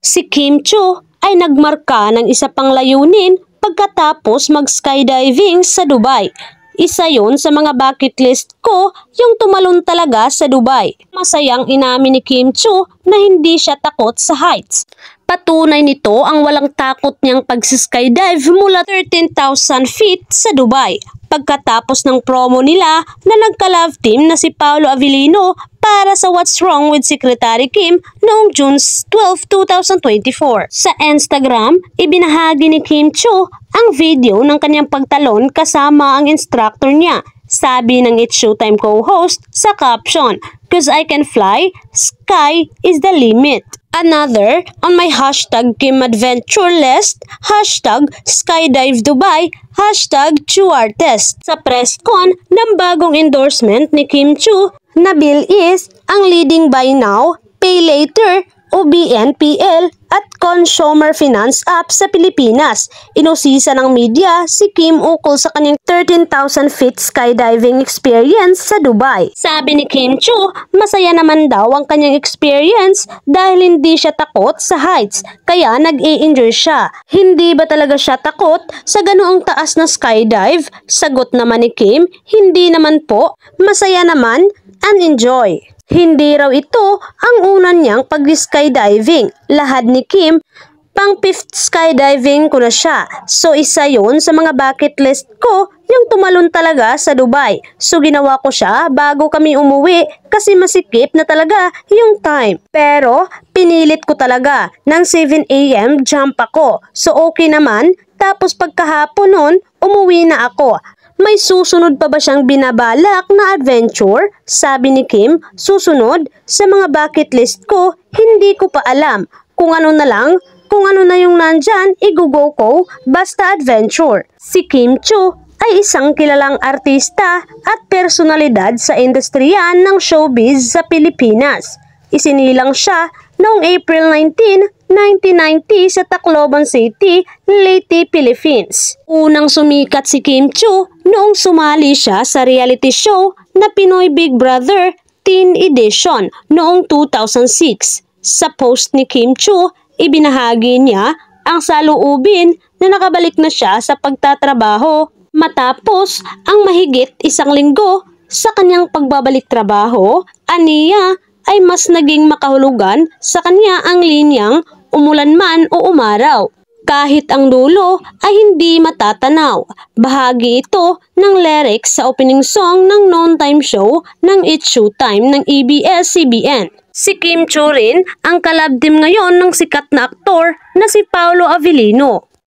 Si Kim Chiu ay nagmarka ng isa pang layunin pagkatapos mag-skydiving sa Dubai. Isa yon sa mga bucket list ko, yung tumalon talaga sa Dubai. Masayang inamin ni Kim Chiu na hindi siya takot sa heights. Patunay nito ang walang takot niyang pag-skydive mula 13,000 feet sa Dubai. Pagkatapos ng promo nila na nagka-love team na si Paolo Avellino para sa What's Wrong with Secretary Kim noong June 12, 2024. Sa Instagram, ibinahagi ni Kim Chiu ang video ng kanyang pagtalon kasama ang instructor niya. Sabi ng It's Showtime co-host sa caption, "'Cause I can fly, sky is the limit." Another on my hashtag Kim Adventure list, hashtag Skydive Dubai, hashtag ChiuArtist. Sa press con ng bagong endorsement ni Kim Chiu na bill is ang leading buy now, pay later o BNPL at consumer finance app sa Pilipinas. Inusisa ng media si Kim ukol sa kanyang 13,000 feet skydiving experience sa Dubai. Sabi ni Kim Chiu, masaya naman daw ang kanyang experience dahil hindi siya takot sa heights, kaya nag-i-enjoy siya. Hindi ba talaga siya takot sa ganoong taas na skydive? Sagot naman ni Kim, hindi naman po, masaya naman and enjoy. Hindi raw ito ang una niyang pag-skydiving. Lahad ni Kim, pang 5th skydiving ko na siya. So isa yon sa mga bucket list ko, yung tumalon talaga sa Dubai. So ginawa ko siya bago kami umuwi kasi masikip na talaga yung time. Pero pinilit ko talaga ng 7 AM jump ako. So okay naman. Tapos pagkahapon nun, umuwi na ako. May susunod pa ba siyang binabalak na adventure? Sabi ni Kim, susunod sa mga bucket list ko, hindi ko pa alam. Kung ano na lang, kung ano na yung nandyan, igugo ko, basta adventure. Si Kim Chiu ay isang kilalang artista at personalidad sa industriya ng showbiz sa Pilipinas. Isinilang siya noong April 19, 1990 sa Tacloban City, Leyte, Philippines. Unang sumikat si Kim Chiu noong sumali siya sa reality show na Pinoy Big Brother Teen Edition noong 2006. Sa post ni Kim Chiu, ibinahagi niya ang saloobin na nakabalik na siya sa pagtatrabaho matapos ang mahigit 1 linggo sa kanyang pagbabalik trabaho. Aniya ay mas naging makahulugan sa kanya ang linyang umulan man o umaraw. Kahit ang dulo ay hindi matatanaw. Bahagi ito ng lyrics sa opening song ng noontime show ng It's Showtime ng ABS-CBN. Si Kim Chiu rin ang kalab team ngayon ng sikat na aktor na si Paolo Avellino.